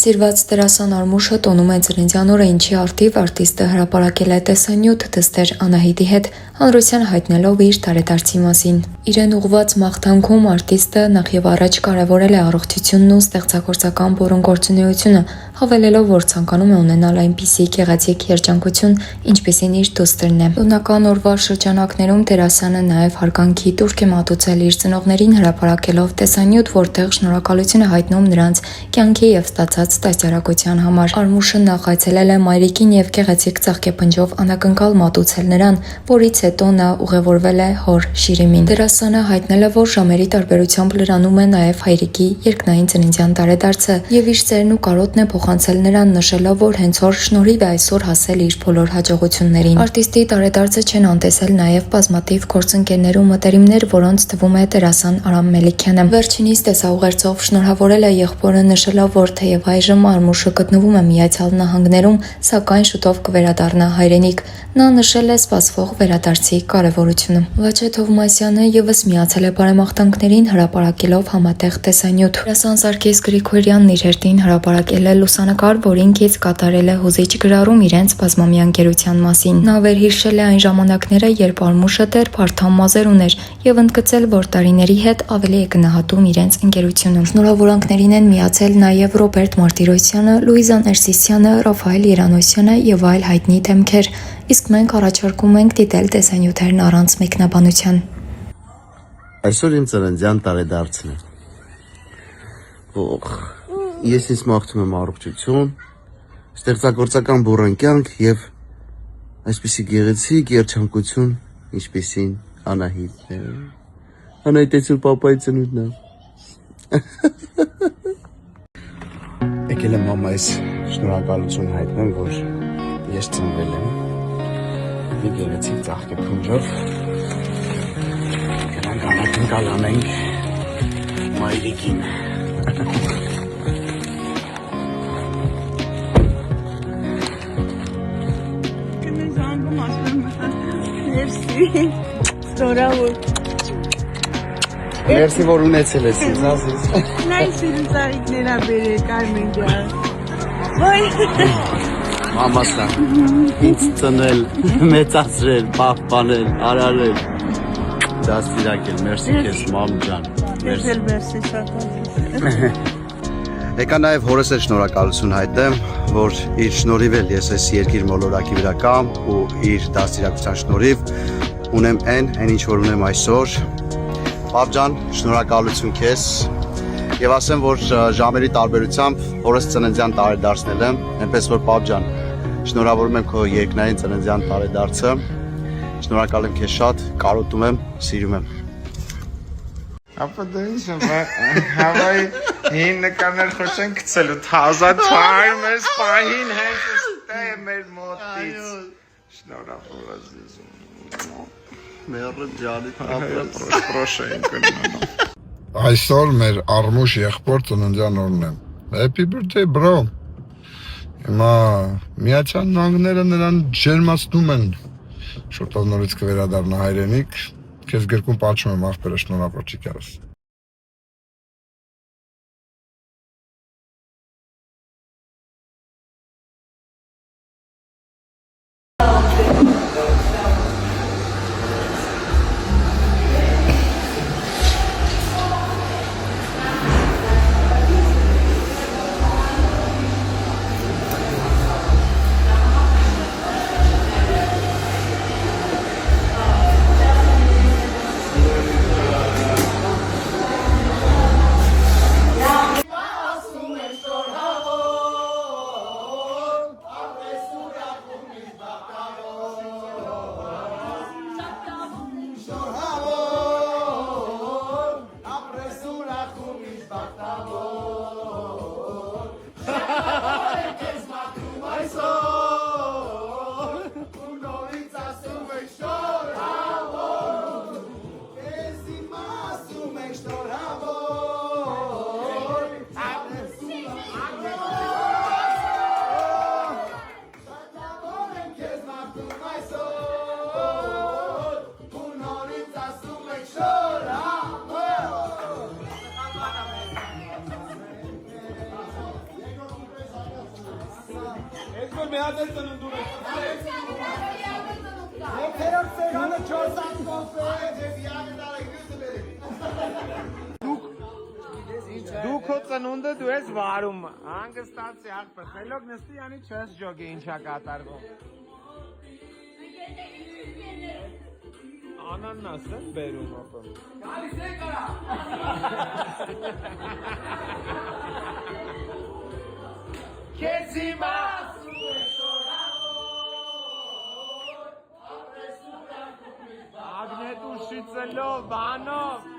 Սիրված դերասան Արմուշը տոնում է ծննդյան օրը, ինչի առթիվ արտիստը հրապարակել է տեսանյութ դստեր Անահիտի հետ, հանրությանը հայտնելով իր տարեդարձի մասին։ Իրեն ուղղված մաղթանքում արտիստը նախ եւ առաջ կարևորել է առողջությունն ու ստեղծագործական բուրընգործունեությունը, հավելելով, որ ցանկանում է ունենալ այնպիսի գեղեցիկ երջանկություն, ինչպիսին իր դուստրն է։ Տոնական օրվա շրջանակներում դերասանը նաև հարգանքի տուրք է մատուցել իր ծնողներին, հրապարակելով տեսանյութ, որտեղ շնորհակալություն է հայտնում նրանց կյանքի եւ ստացած դաստիարակության համար։ Արմուշը նախ այցելել է մայրիկին եւ գեղեցիկ ծաղկեպնջով անակնկալ մատուցել նրան, որից հետո նա ուղևորվել է հոր Շիրիմին։ Դերասանը հայտնել է, որ ժամերի տարբերությամբ լրանում է նաև հայրիկի երկնային ծննդյան տարեդարձը եւ իր ծերն ու կարոտն է փոխանցել նրան, նշելով, որ հենց հոր շնորհիվ է այսօր հասել իր բոլոր հաջողություններին։ Արտիստի տարեդարձը չեն անտեսել նաև բազմաթիվ գործընկերներ ու մտերիմներ, որոնց թվում է դերասան Արամ Մելիքյանը։ Վերջինիս տեսաուղերձով շնորհավորել է եղբորը, նշելով, որ թեև այժմ Արմուշը գտնվում է Միացյալ Նահանգներում, սակայն շուտով կվերադառնա հայրենիք։ Նա նշել է սպասվող վերադարձի կարևորությունը։ Վաչե Թովմասյանը ևս միացել է բարեմաղթանքներին, հրապարակելով համատեղ տեսանյութ։ Դերասան Սարգիս Գրիգորյանն իր հերթին հրապարակել է լուսանկար, որին կից կատարել է հուզիչ գրառում իրենց բազմամյա ընկերության մասին։ Նա վերհիշել է այն ժամանակները, երբ Արմուշը դեռ փարթամ մազեր ուներ եւ ընդգծել, որ տարիների հետ ավելի է գնահատում իրենց ընկերությունը։ Շնորհավորանքներին են միացել նաև Ռոբերտ Մարտիրոսյանը, Լուիզա Ներսիսյանը, Ռաֆայել Երանոսյանը եւ այլ հայտնի դեմքեր։ Իսկ մենք առաջարկում ենք դիտել տեսանյութերն առանց մեկնաբանության։ Այսօր իմ ծննդյան տարեդարձն է։ Ես ինձ մաղթում եմ առողջություն, ստեղծագործական բուռն կյանք եւ այսպիսի գեղեցիկ երջանկություն, ինչպիսին Անահիտն է։ Անահիտեցու պապայի ծնունդն է։ Եկել եմ մամայիս շնորհակալություն հայտնեմ, որ ես ծնվել եմ մի գեղեցիկ ծաղկեփունջով։ Գնանք անակնկալ անենք մայրիկին։ Մերսի, որ ունեցել ես ինձ, ասես։ Նայս իրեն ծաղիկներ աբերել, Կարմեն ջան։ Ոյ։ Մամասա, ինձ ծնել, մեծացրել, պահպանել, արարել, դաստիարակել, մերսի քեզ, մամ ջան։ Մերսի շատ։ Եկա նաև հորս էլ շնորհակալություն հայտնեմ, որ իր շնորհիվ էլ ես այս երկիր մոլորակի վրա կամ ու իր դաստիարակության շնորհիվ ունեմ այն ինչ որ ունեմ այսօր։ Պապ ջան, շնորհակալություն քեզ եւ ասեմ, որ ժամերի տարբերությամբ հորս ծննդյան տարեդարձնել եմ, այնպես որ պապ ջան, շնորհավորում եմ քո երկնային ծննդյան տարեդարձը։ Շնորհակալ եմ քեզ շատ, կարոտում եմ, սիրում եմ։ Ապա դա ինչ է, հավայ հին նկարներ խոշեն գցելու, թազա թարմ ես պահին հենց ստե մեր մոտից։ Շնորհավորում։ Մերը ջանի պրոշային կնանով։ Այսօր մեր Արմուշ եղբոր ծննդյան օրն է։ Happy birthday, bro։ Հիմա Միացյալ Նահանգները նրան ջերմացնում են։ Շուտով նորից կվերադառնա հայրենիք։ Քեզ գրքում պատմում եմ աղբերը շնորհավորիչ եղես։ որ մի հատ է ծնունդում է։ Երբ սեղանը 4 հատ կոֆե եւ յանը դարը գյուտը բերի։ Դու քո ծնունդը դու ես վարում, հանգստացի աղբեր, խելոք նստի անի չես ջոգի ինչա կատարվում։ Անանաս են բերում ապա։ Գալիս է կարա։ Քեզ հիմա Ագնետու շիցելով, բանով